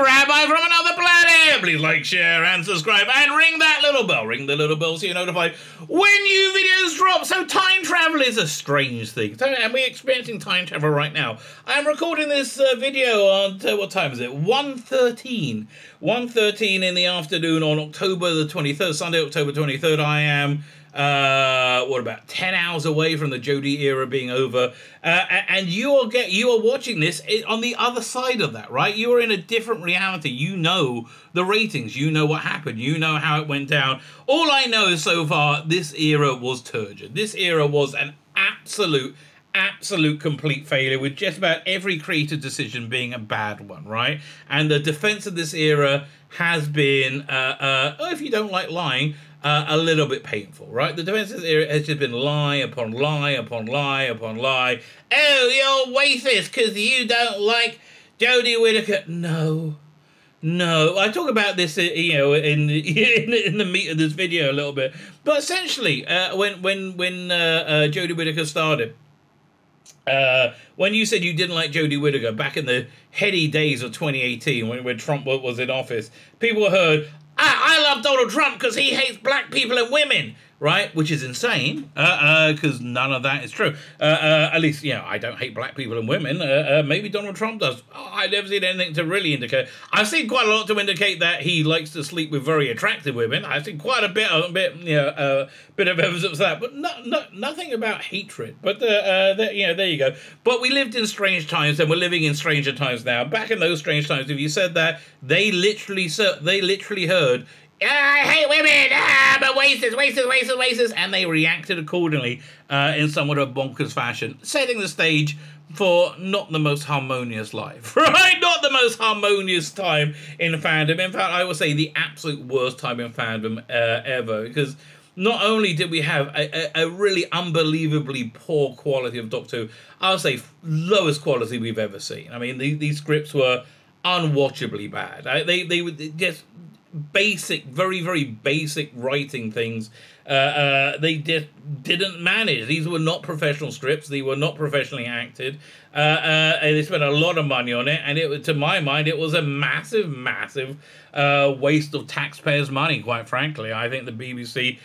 Rabbi from another planet. Please like, share, and subscribe, and ring that little bell. Ring the little bell so you're notified when new videos drop. So time travel is a strange thing, and we're experiencing time travel right now. I'm recording this video on, what time is it? 1:13. 1:13 in the afternoon on October the 23rd, Sunday, October 23rd. I am, what, about 10 hours away from the Jodie era being over. And you are watching this on the other side of that, right? You are in a different reality. You know the ratings. You know what happened. You know how it went down. All I know is so far, this era was turgid. This era was an absolute complete failure, with just about every creative decision being a bad one, right? And the defense of this era has been, if you don't like lying, a little bit painful, right? The defense of this era has just been lie upon lie upon lie upon lie. Oh, you're racist because you don't like Jodie Whittaker. No. I talk about this, you know, in the meat of this video a little bit. But essentially, when Jodie Whittaker started, when you said you didn't like Jodie Whittaker back in the heady days of 2018 when Trump was in office, people heard, I love Donald Trump because he hates black people and women, right? Which is insane, because none of that is true. At least, you know, I don't hate black people and women. Maybe Donald Trump does. I've never seen anything to really indicate. I've seen quite a lot to indicate that he likes to sleep with very attractive women. I've seen quite a bit of evidence of that, but nothing about hatred. But you know, there you go. But we lived in strange times, and we're living in stranger times now. Back in those strange times, if you said that, they literally heard, I hate women, but racist, and they reacted accordingly in somewhat of a bonkers fashion, setting the stage for not the most harmonious life, right? Not the most harmonious time in fandom. In fact, I would say the absolute worst time in fandom ever, because not only did we have a really unbelievably poor quality of Doctor Who, I would say lowest quality we've ever seen. I mean, these scripts were unwatchably bad. They were just basic, very basic writing things. They just didn't manage. These were not professional scripts. They were not professionally acted. And they spent a lot of money on it. And to my mind, it was a massive waste of taxpayers' money, quite frankly. I think the BBC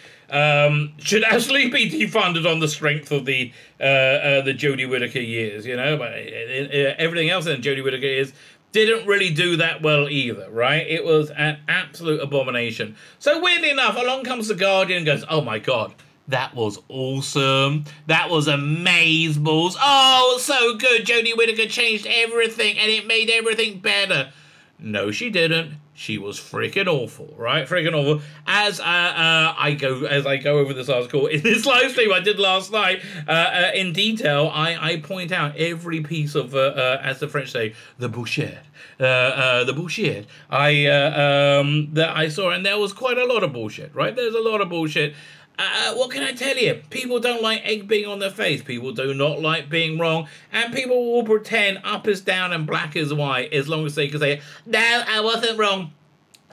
should actually be defunded on the strength of the Jodie Whittaker years, you know. But everything else in Jodie Whittaker didn't really do that well either, right? It was an absolute abomination. So weirdly enough, along comes The Guardian and goes, oh my God, that was awesome. That was amazeballs. Oh, so good. Jodie Whittaker changed everything and it made everything better. No, she didn't. She was freaking awful, right? Freaking awful. As I go over this article in this live stream I did last night in detail, I point out every piece of, as the French say, the bullshit. The bullshit that I saw, and there was quite a lot of bullshit, right? There's a lot of bullshit. What can I tell you? People don't like egg being on their face. People do not like being wrong. And people will pretend up is down and black is white as long as they can say, no, I wasn't wrong.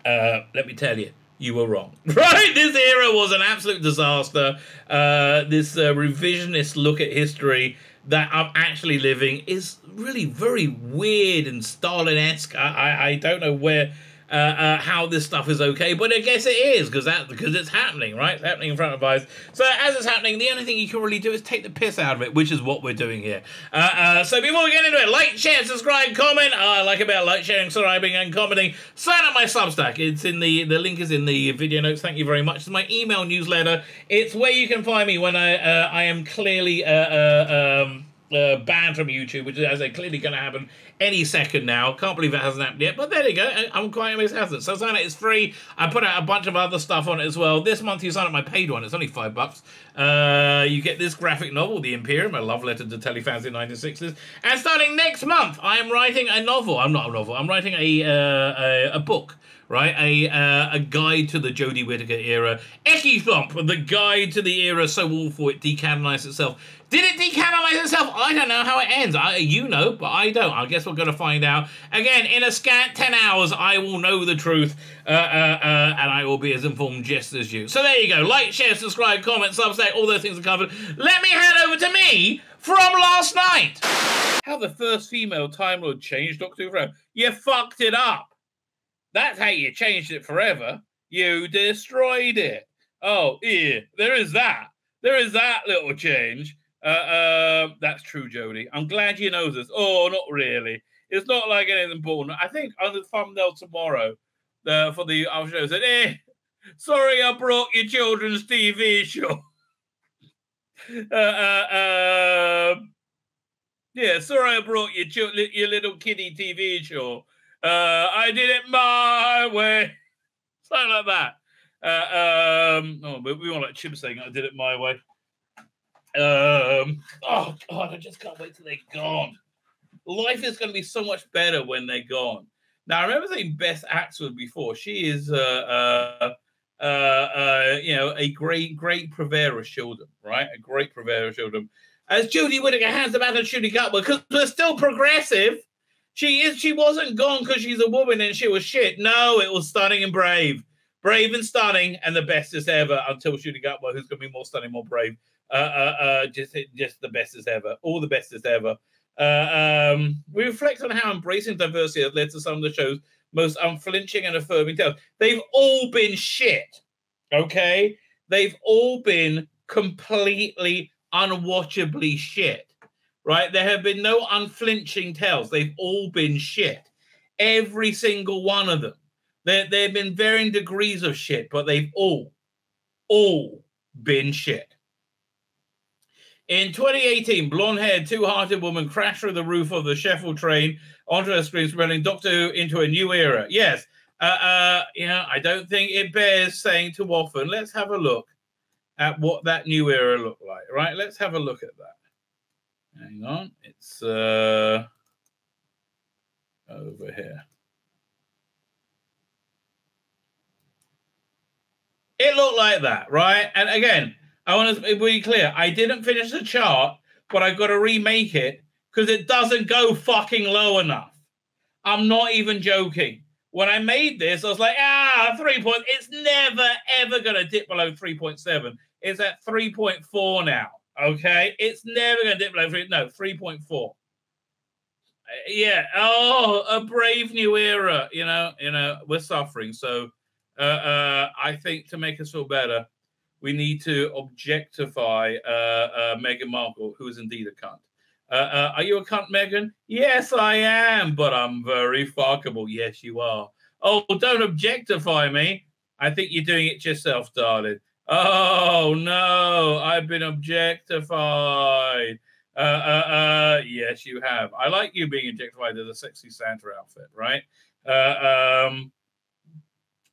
Let me tell you, you were wrong. Right? This era was an absolute disaster. This revisionist look at history that I'm actually living is really very weird and Stalin-esque. I don't know where... how this stuff is okay, but I guess it is, because it's happening, right? It's happening in front of us. So as it's happening, the only thing you can really do is take the piss out of it, which is what we're doing here. So before we get into it, like, share, subscribe, comment. I like about like, sharing, subscribing, and commenting. Sign up my Substack. It's in the link is in the video notes. Thank you very much. It's my email newsletter. It's where you can find me when I am clearly banned from YouTube, which is, as I say, clearly going to happen any second now. Can't believe it hasn't happened yet, but there you go. I'm quite amazed it hasn't. So sign up, it's free. I put out a bunch of other stuff on it as well. This month you sign up my paid one, it's only $5. You get this graphic novel, The Imperium, a love letter to telefans in the 1960s. And starting next month, I am writing a novel. I'm not a novel. I'm writing a book. Right, a guide to the Jodie Whittaker era. Ecky Thump, the guide to the era so awful it decanonized itself. Did it decanonize itself? I don't know how it ends. You know, but I don't. I guess we're going to find out. Again, in a scant 10 hours, I will know the truth, and I will be as informed just as you. So there you go. Like, share, subscribe, comment, Substack, all those things are covered. Let me hand over to me from last night. How the first female Time Lord changed Doctor Who. You fucked it up. That's how you changed it forever. You destroyed it. Oh, yeah, there is that. There is that little change. That's true, Jodie. I'm glad you know this. Oh, not really. It's not like anything important. I think on the thumbnail tomorrow for the show said, sorry I brought your children's TV show. Yeah, sorry I brought your little kiddie TV show. I did it my way. Something like that. But we want like Chip saying I did it my way. Oh God, I just can't wait till they're gone. Life is going to be so much better when they're gone. Now, I remember saying Best Actor before. She is, a great purveyor of children, right? A great purveyor of children. As Jodie Whittaker has about her shooting up, because we're still progressive. She wasn't gone because she's a woman and she was shit. No, it was stunning and brave. Brave and stunning and the bestest ever until shooting up. Well, who's going to be more stunning, more brave? Just the bestest ever. All the bestest ever. We reflect on how embracing diversity has led to some of the show's most unflinching and affirming tales. They've all been shit, okay? They've all been completely unwatchably shit, right? There have been no unflinching tales. They've all been shit. Every single one of them. There have been varying degrees of shit, but they've all been shit. In 2018, blonde-haired, two-hearted woman crashed through the roof of the Sheffield train onto her screen, spreading Doctor Who into a new era. Yes, I don't think it bears saying too often. Let's have a look at what that new era looked like, right? Let's have a look at that. Hang on. It's over here. It looked like that, right? And again, I want to be really clear. I didn't finish the chart, but I've got to remake it because it doesn't go fucking low enough. I'm not even joking. When I made this, I was like, 3 points. It's never, ever going to dip below 3.7. It's at 3.4 now, okay? It's never going to dip below 3.4. Yeah. Oh, a brave new era. You know, we're suffering. So I think to make us feel better, we need to objectify Meghan Markle, who is indeed a cunt. Are you a cunt, Meghan? Yes, I am, but I'm very fuckable. Yes, you are. Oh, don't objectify me. I think you're doing it yourself, darling. Oh, no, I've been objectified. Yes, you have. I like you being objectified as a sexy Santa outfit, right?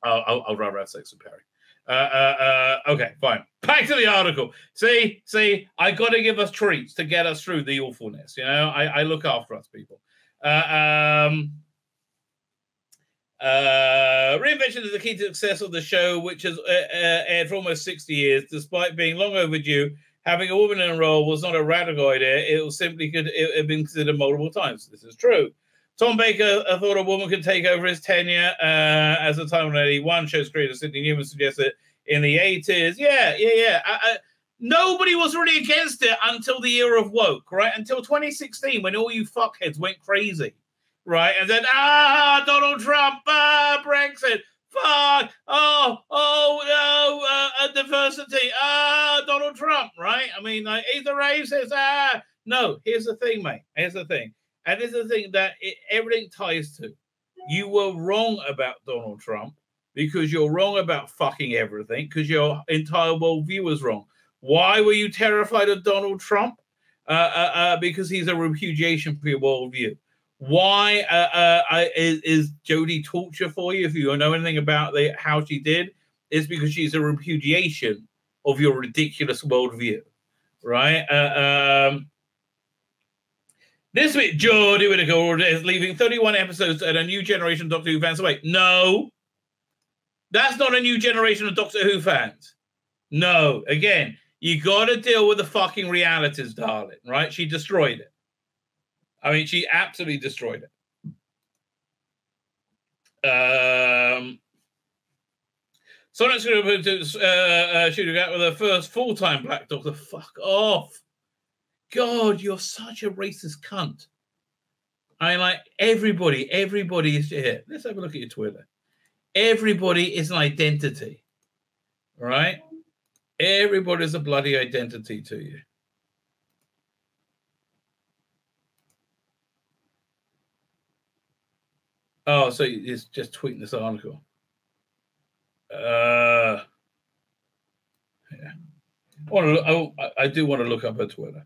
I'll rather have sex with Perry. Okay, fine. Back to the article. See, I got to give us treats to get us through the awfulness. You know, I look after us, people. Reinvention is the key to success of the show, which has aired for almost 60 years, despite being long overdue. Having a woman in a role was not a radical idea. It had been considered multiple times. This is true. Tom Baker thought a woman could take over his tenure as a time when 81 shows creator Sidney Newman suggested in the 80s. Yeah. Nobody was really against it until the era of woke, right? Until 2016, when all you fuckheads went crazy, right? And then, Donald Trump, Brexit, fuck, diversity, Donald Trump, right? I mean, like, he's a racist, No, here's the thing, mate. Here's the thing. And this is the thing that everything ties to. You were wrong about Donald Trump because you're wrong about fucking everything because your entire worldview was wrong. Why were you terrified of Donald Trump? Because he's a repudiation for your worldview. Why is Jodie torture for you? If you know anything about how she did, it's because she's a repudiation of your ridiculous worldview, right? This week, Jodie Whittaker is leaving 31 episodes and a new generation of Doctor Who fans away. No, that's not a new generation of Doctor Who fans. No, again, you got to deal with the fucking realities, darling, right? She destroyed it. I mean, she absolutely destroyed it. Sonic's going to shooting out with her first full-time Black Doctor. Fuck off. God, you're such a racist cunt. I mean, like, everybody is here. Let's have a look at your Twitter. Everybody is an identity, right? Everybody's a bloody identity to you. Oh, so it's just tweeting this article. Yeah. I do want to look up her Twitter.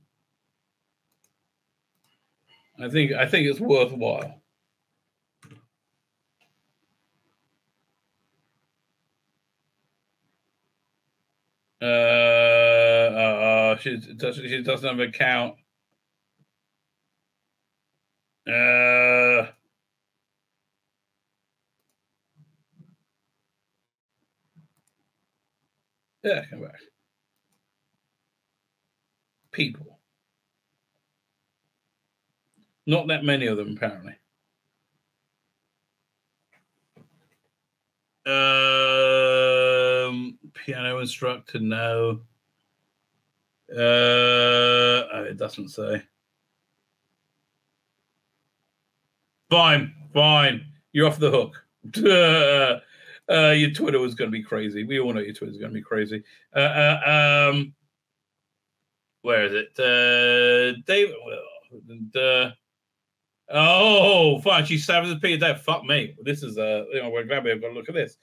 I think it's worthwhile. She doesn't have an account. Yeah, come back. People. Not that many of them, apparently. Piano instructor, no. It doesn't say. Fine. You're off the hook. Your Twitter was going to be crazy. We all know your Twitter's going to be crazy. Where is it? David. Oh, fine. She savaged Peter Dave. Fuck me. This is we're glad we've got to look at this.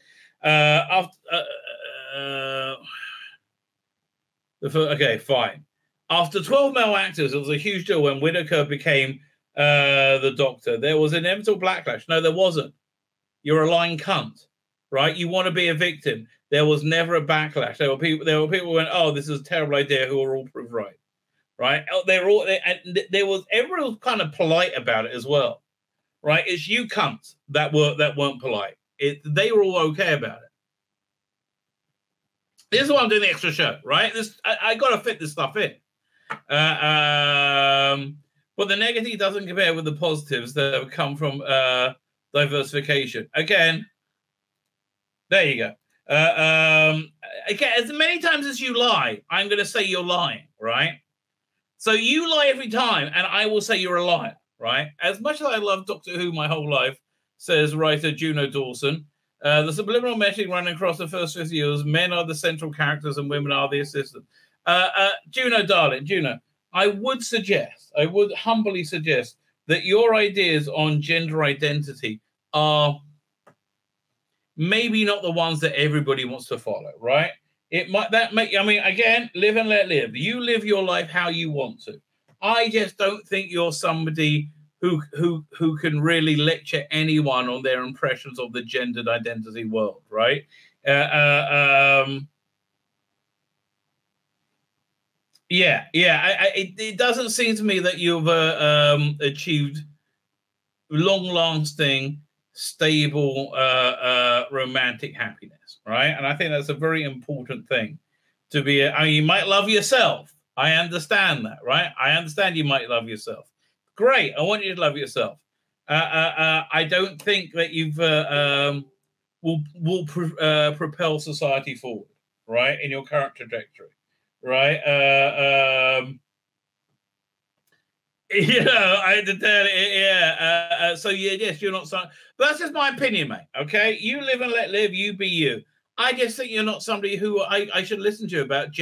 Okay, fine. After 12 male actors, it was a huge deal when Whittaker became the Doctor. There was an inevitable backlash. No, there wasn't. You're a lying cunt, right? You want to be a victim. There was never a backlash. There were people who went, "Oh, this is a terrible idea," who are all proved right. Right? Everyone was kind of polite about it as well, right? It's you cunts that weren't polite. They were all okay about it. This is why I'm doing the extra show, right? I got to fit this stuff in. But the negative doesn't compare with the positives that have come from diversification. Again, there you go. Again, as many times as you lie, I'm going to say you're lying, right? So you lie every time, and I will say you're a liar, right? As much as I love Doctor Who my whole life, says writer Juno Dawson, the subliminal messaging running across the first 50 years, men are the central characters and women are the assistant. Juno, darling, Juno, I would humbly suggest that your ideas on gender identity are maybe not the ones that everybody wants to follow, right? Again, live and let live. You live your life how you want to. I just don't think you're somebody who can really lecture anyone on their impressions of the gendered identity world, right? It doesn't seem to me that you've achieved long-lasting, stable, romantic happiness. Right, and I think that's a very important thing to be. You might love yourself. I understand that, right? I understand you might love yourself. Great, I want you to love yourself. I don't think that you've will propel society forward, right, in your current trajectory, right? I had to tell it. So yes, you're not. But that's just my opinion, mate. Okay, you live and let live. You be you. I just think you're not somebody who I should listen to about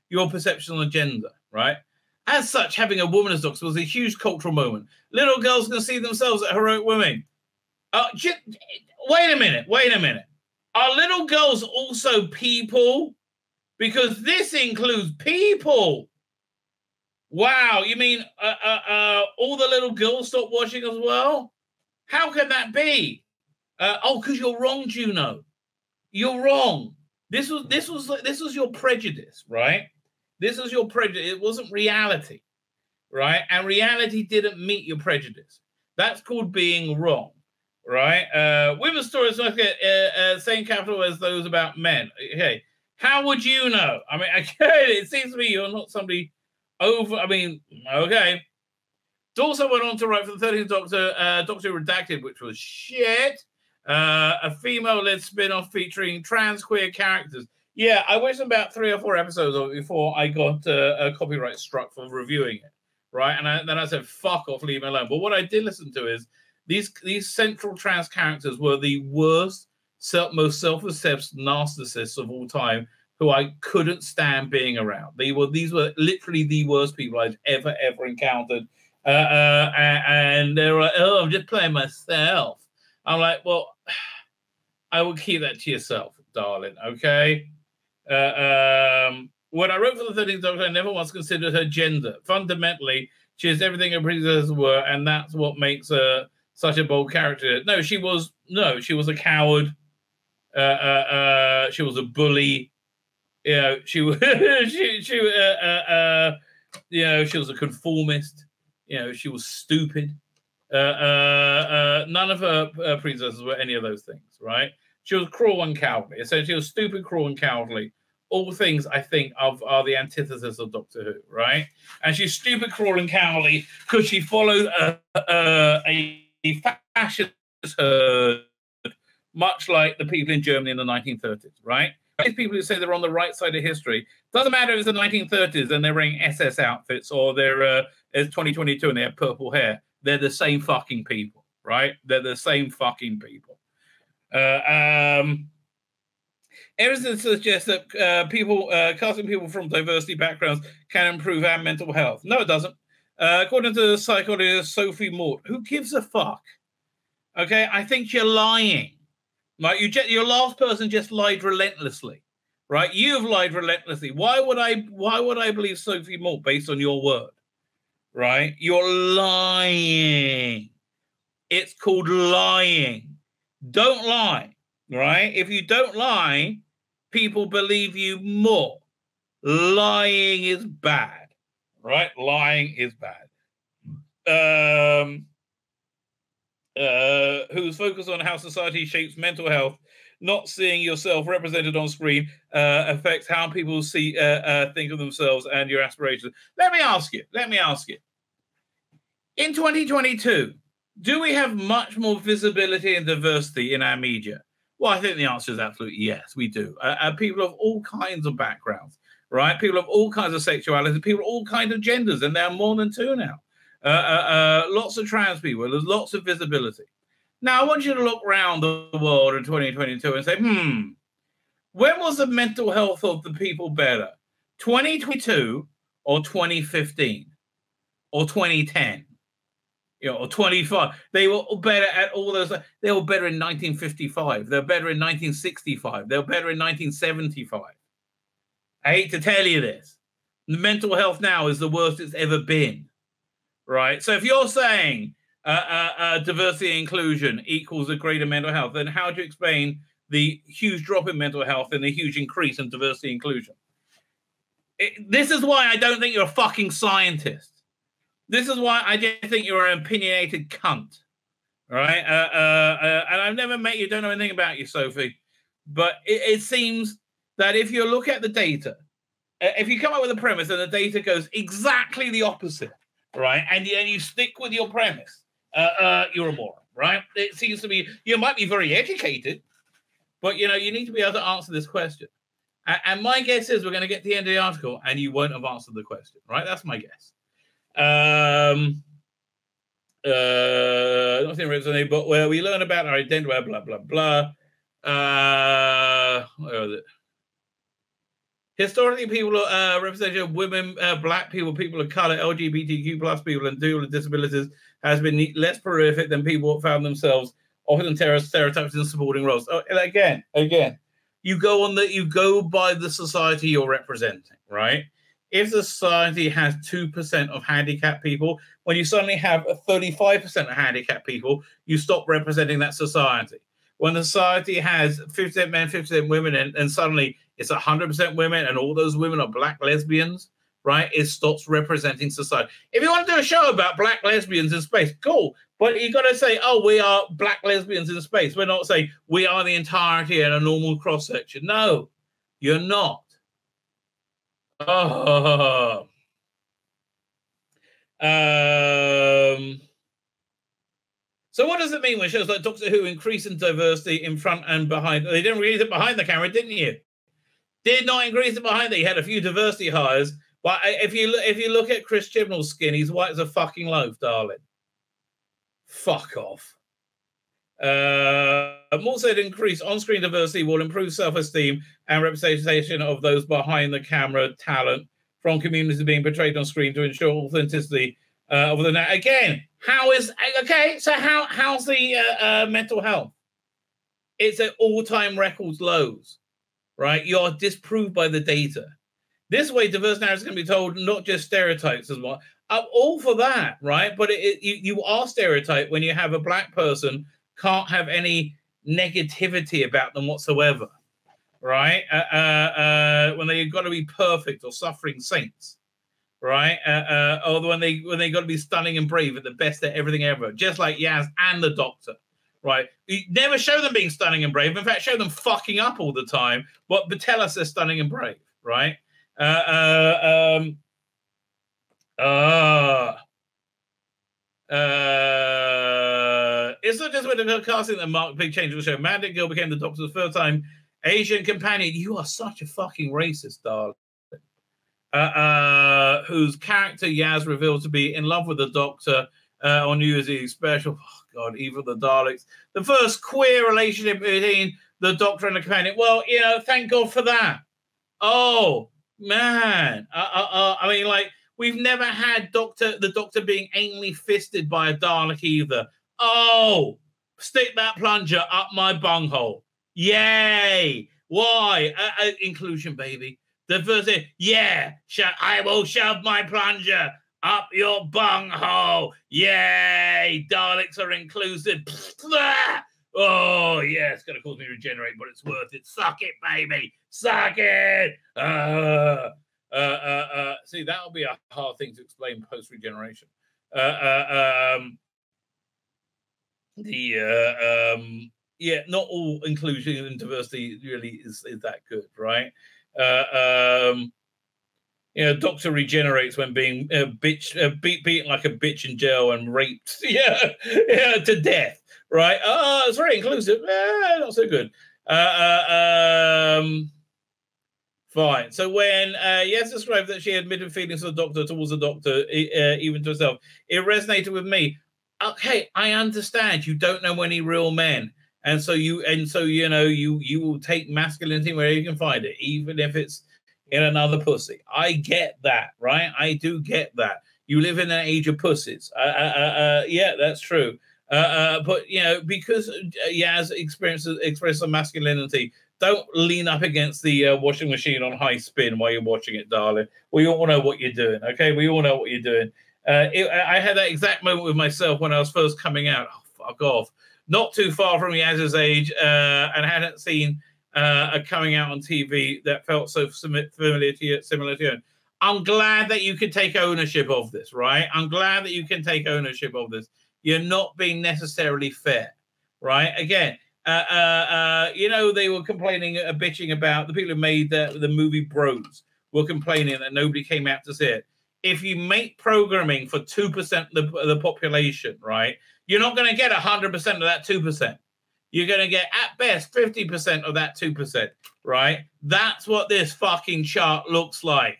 your perception on gender, right? As such, having a woman as Doctor was a huge cultural moment. Little girls can see themselves as heroic women. Wait a minute. Are little girls also people? Because this includes people. Wow, you mean all the little girls stop watching as well? How can that be? Because you're wrong, Juno. You're wrong. This was your prejudice, right? This was your prejudice. It wasn't reality, right? And reality didn't meet your prejudice. That's called being wrong, right? Women's stories like same capital as those about men. Okay, how would you know? I mean, it seems to me you're not somebody okay. Dawson went on to write for the 13th Doctor, Doctor Redacted, which was shit. A female-led spin-off featuring trans queer characters. Yeah, I watched about 3 or 4 episodes of it before I got a copyright struck for reviewing it, right? And then I said, fuck off, leave me alone. But what I did listen to is these central trans characters were the worst most self-obsessed narcissists of all time who I couldn't stand being around. These were literally the worst people I'd ever encountered. And they were like, oh, I'm just playing myself. I'm like, well, I will keep that to yourself, darling, okay? When I wrote for the 13th Doctor, I never once considered her gender. Fundamentally, she is everything her predecessors were, and that's what makes her such a bold character. No, she was a coward. She was a bully. You know, she was she was a conformist. You know, she was stupid. None of her predecessors were any of those things, right? She was cruel and cowardly. Essentially, she was stupid, cruel, and cowardly. All things I think are the antithesis of Doctor Who, right? And she's stupid, cruel, and cowardly because she followed a fascist herd, much like the people in Germany in the 1930s, right? These people who say they're on the right side of history, doesn't matter if it's the 1930s and they're wearing SS outfits or it's 2022 and they have purple hair. They're the same fucking people, right? They're the same fucking people. Everything suggests that casting people from diversity backgrounds can improve our mental health. No, it doesn't. According to psychologist Sophie Mort, who gives a fuck? Okay, I think you're lying. Like your last person just lied relentlessly, right? You've lied relentlessly. Why would I believe Sophie Mort based on your word? Right? You're lying. It's called lying. Don't lie, right? If you don't lie, people believe you more. Lying is bad, right? Lying is bad. Who's focused on how society shapes mental health, not seeing yourself represented on screen affects how people think of themselves and your aspirations. Let me ask you. In 2022, do we have much more visibility and diversity in our media? Well, I think the answer is absolutely yes, we do. People of all kinds of backgrounds, right? People of all kinds of sexuality, people of all kinds of genders, and there are more than two now. Lots of trans people. There's lots of visibility. Now, I want you to look around the world in 2022 and say, when was the mental health of the people better? 2022 or 2015 or 2010? Or 25. They were better at all those. They were better in 1955. They were better in 1965. They were better in 1975. I hate to tell you this. The mental health now is the worst it's ever been. Right? So if you're saying diversity and inclusion equals a greater mental health, then how do you explain the huge drop in mental health and the huge increase in diversity and inclusion? This is why I don't think you're a fucking scientist. This is why I just think you're an opinionated cunt, right? And I've never met you, don't know anything about you, Sophie. But it seems that if you look at the data, if you come up with a premise and the data goes exactly the opposite, right? And you stick with your premise, you're a moron, right? It seems to be, you might be very educated, but, you need to be able to answer this question. And my guess is we're going to get to the end of the article and you won't have answered the question, right? That's my guess. Nothing resonated, but where we learn about our identity, blah blah blah. Where was it? Historically, people representation of women, black people, people of color, LGBTQ plus people, and people with disabilities has been less prolific than people who found themselves often stereotypes in supporting roles. Oh, again, you go by the society you're representing, right? If the society has 2% of handicapped people, when you suddenly have 35% of handicapped people, you stop representing that society. When the society has 50% men, 50% women, and suddenly it's 100% women, and all those women are black lesbians, right? It stops representing society. If you want to do a show about black lesbians in space, cool. But you got to say, oh, we are black lesbians in space. We're not saying we are the entirety and a normal cross-section. No, you're not. Oh. So what does it mean when shows like Doctor Who increase in diversity in front and behind? They didn't increase it behind the camera, didn't you? Did not increase it behind it. You had a few diversity hires, but if you look at Chris Chibnall's skin, he's white as a fucking loaf, darling. Fuck off. Moore said increased on-screen diversity will improve self-esteem and representation of those behind the camera talent from communities being portrayed on screen to ensure authenticity of the net. Again, how's the mental health? It's at all-time records lows, right? You are disproved by the data. This way, diverse narratives can be told, not just stereotypes as well. I'm all for that, right? But you are stereotyped when you have a black person can't have any negativity about them whatsoever, right? When they've got to be perfect or suffering saints, right? Or when they got to be stunning and brave at the best at everything ever, just like Yaz and the Doctor, right? You never show them being stunning and brave. In fact, show them fucking up all the time, but tell us they're stunning and brave, right? It's not just with the casting that marked big change of the show. Mandy Gill became the Doctor's first time Asian companion. You are such a fucking racist, darling. Whose character Yaz revealed to be in love with the Doctor on New Year's Eve special. Oh, God, even the Daleks. The first queer relationship between the Doctor and the companion. Well, you know, thank God for that. Oh, man. I mean, like, we've never had the Doctor being anally fisted by a Dalek either. Oh, stick that plunger up my bunghole. Yay. Why? Inclusion, baby. The first thing, yeah, I will shove my plunger up your bunghole. Yay. Daleks are inclusive. Oh, yeah, it's going to cause me to regenerate, but it's worth it. Suck it, baby. Suck it. See, that'll be a hard thing to explain post-regeneration. Yeah, not all inclusion and diversity really is that good, right? You know, Doctor regenerates when being beaten like a bitch in jail and raped, yeah, to death, right? Oh, it's very inclusive. Not so good. Fine. So when Yes described that she admitted feelings of the Doctor towards the Doctor, even to herself, it resonated with me. Okay, I understand. You don't know any real men, and so you know you will take masculinity where you can find it, even if it's in another pussy. I get that, right? I do get that. You live in an age of pussies. Yeah, that's true. But you know, because Yaz expresses masculinity, don't lean up against the washing machine on high spin while you're watching it, darling. We all know what you're doing, okay? We all know what you're doing. I had that exact moment with myself when I was first coming out. Oh, fuck off. Not too far from Yaz's age, and I hadn't seen a coming out on TV that felt so similar to you. I'm glad that you could take ownership of this, right? I'm glad that you can take ownership of this. You're not being necessarily fair, right? Again, you know, they were complaining, bitching about the people who made the movie Bros were complaining that nobody came out to see it. If you make programming for 2% of the population, right, you're not going to get 100% of that 2%. You're going to get, at best, 50% of that 2%, right? That's what this fucking chart looks like.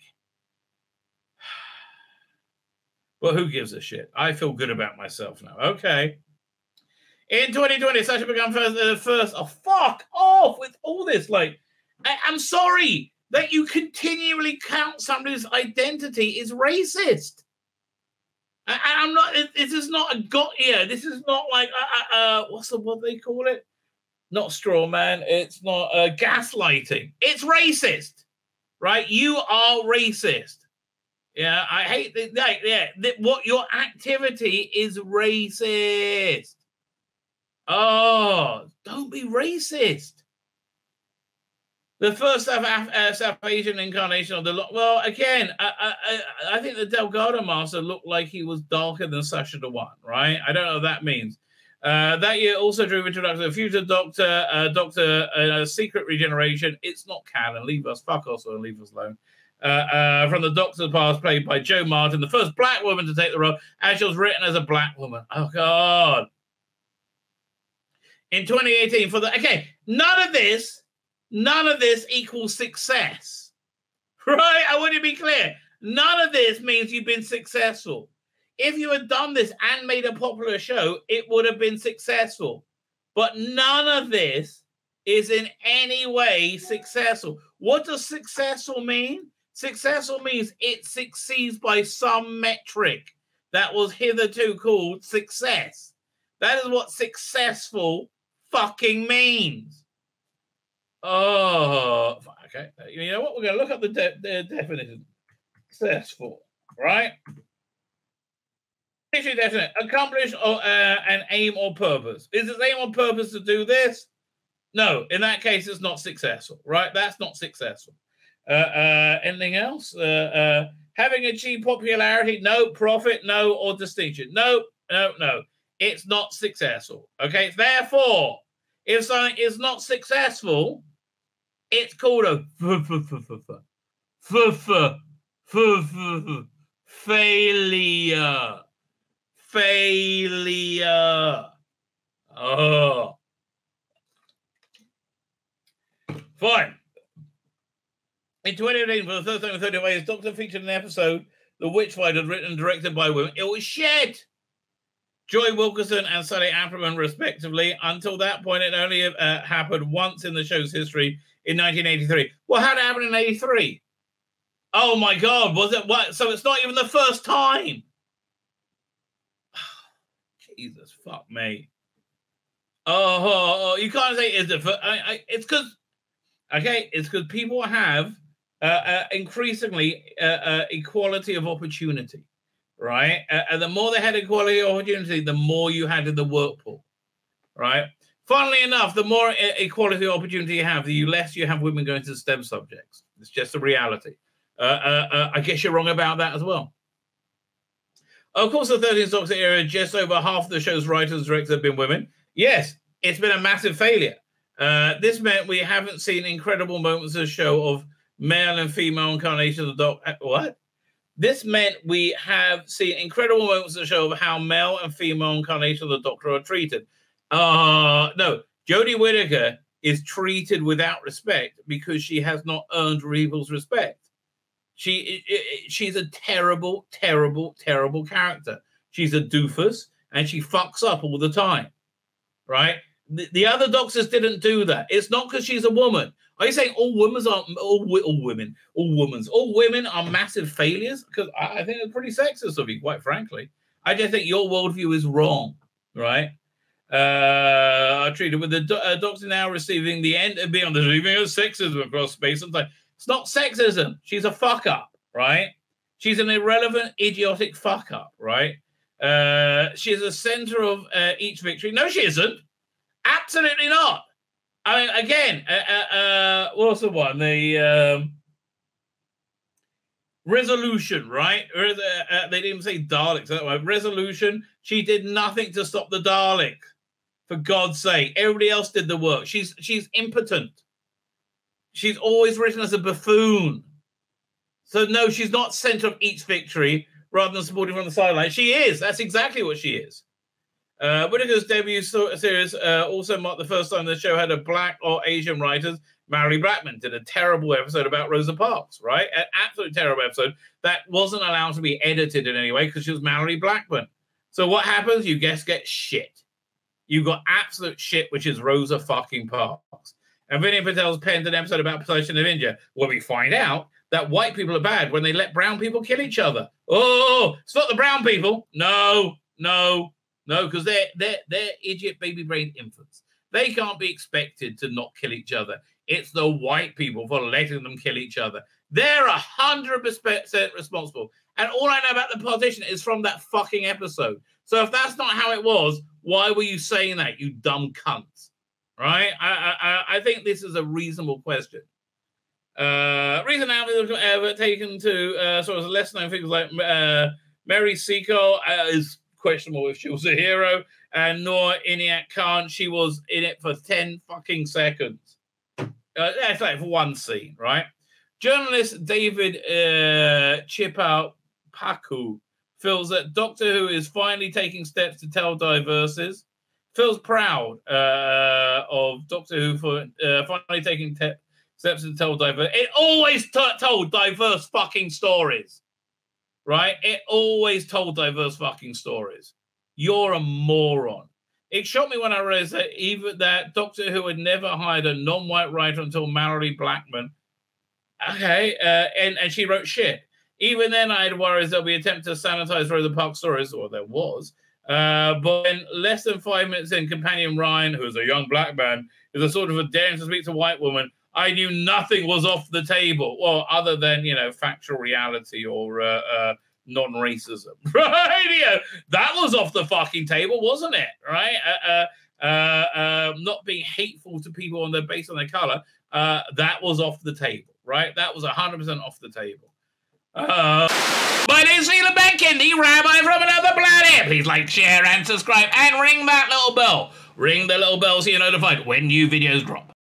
Well, who gives a shit? I feel good about myself now. Okay. In 2020, Sasha began first. Oh, fuck off with all this. Like, I'm sorry that you continually count somebody's identity is racist. I'm not. This is not a got here. This is not like what they call it? Not straw man. It's not gaslighting. It's racist, right? You are racist. Yeah, I hate that. Like, yeah, what your activity is racist. Oh, don't be racist. The first South Asian incarnation of the well, again, I think the Delgado Master looked like he was darker than Sasha the One, right? I don't know what that means. That year also drew introduction to the future Doctor, Secret Regeneration. It's not canon. Leave us, fuck us, or leave us alone. From the Doctor's past, played by Jo Martin, the first black woman to take the role, as she was written as a black woman. Oh God. In 2018, none of this equals success, right? I want to be clear. None of this means you've been successful. If you had done this and made a popular show, it would have been successful. But none of this is in any way successful. What does successful mean? Successful means it succeeds by some metric that was hitherto called success. That is what successful fucking means. Oh, okay. You know what? We're going to look up the definition. Successful, right? Definite. Accomplish an aim or purpose. Is its aim or purpose to do this? No. In that case, it's not successful, right? That's not successful. Anything else? Having achieved popularity? No. Profit? No. Or distinction? No. No. No. It's not successful. Okay. Therefore, if something is not successful, it's called a failure. Failure. Oh. Fine. In 2018, for the first time in 30 ways, Doctor featured an episode, The Witchfinder, written and directed by women. It was shit. Joy Wilkerson and Sally Apperman, respectively. Until that point, it only happened once in the show's history in 1983. Well, how did it happen in 83? Oh, my God. Was it what? So it's not even the first time. Jesus, fuck me. Oh, you can't say it's because, okay, it's because people have increasingly equality of opportunity, right? And the more they had equality of opportunity, the more you had in the work pool, right? Funnily enough, the more equality of opportunity you have, the less you have women going to STEM subjects. It's just a reality. I guess you're wrong about that as well. Of course, the 13th Doctor era, just over half of the show's writers and directors have been women. Yes, it's been a massive failure. This meant we haven't seen incredible moments of the show of male and female incarnations of the Doctor. What? This meant we have seen incredible moments of the show of how male and female incarnations of the Doctor are treated. No, Jodie Whittaker is treated without respect because she has not earned Revel's respect. She's a terrible, terrible, terrible character. She's a doofus, and she fucks up all the time, right? The other Doctors didn't do that. It's not because she's a woman. Are you saying all women are massive failures? Because I think it's pretty sexist of you, quite frankly. I just think your worldview is wrong, right? I treated with the Doctor now receiving the end of beyond the receiving of sexism across space and time. It's not sexism. She's a fuck up, right? She's an irrelevant, idiotic fuck up, right? She's the center of each victory. No, she isn't. Absolutely not. I mean, again, what's the one? The Resolution, right? They didn't say Daleks. That way. Resolution. She did nothing to stop the Dalek. For God's sake, everybody else did the work. She's impotent. She's always written as a buffoon. So no, she's not center of each victory rather than supporting from the sideline. She is. That's exactly what she is. Whittaker's debut series also marked the first time the show had a black or Asian writers. Mallory Blackman did a terrible episode about Rosa Parks, right? An absolutely terrible episode that wasn't allowed to be edited in any way because she was Mallory Blackman. So what happens? You guess get shit. You got absolute shit, which is Rosa fucking Parks. And Vinny Patel's penned an episode about possession of India, where we find out that white people are bad when they let brown people kill each other. Oh, it's not the brown people. No, because they're idiot baby-brained infants. They can't be expected to not kill each other. It's the white people for letting them kill each other. They're 100% responsible. And all I know about the politician is from that fucking episode. So if that's not how it was, why were you saying that, you dumb cunts? Right? I think this is a reasonable question. Reason outlets have ever taken to sort of lesser-known figures like Mary Seacole is questionable if she was a hero, and nor Eniac Khan. She was in it for 10 fucking seconds. That's like for one scene, right? Journalist David Chipapaku feels that Doctor Who is finally taking steps to tell diverses. Feels proud of Doctor Who for finally taking steps to tell diverse. It always told diverse fucking stories, right? It always told diverse fucking stories. You're a moron. It shocked me when I realized that even that Doctor Who had never hired a non-white writer until Mallory Blackman. Okay, and she wrote shit. Even then, I had worries there'll be an attempt to sanitize Rosa Parks stories, or there was. But in less than 5 minutes in, Companion Ryan, who's a young black man, is a sort of a daring to speak to a white woman. I knew nothing was off the table, well, other than, factual reality or non-racism, right? That was off the fucking table, wasn't it? Right? Not being hateful to people based on their color, that was off the table, right? That was 100% off the table. My name's Tzvi Lebetkin, the Rabbi from another planet. Please like, share, and subscribe, and ring that little bell. Ring the little bell so you're notified when new videos drop.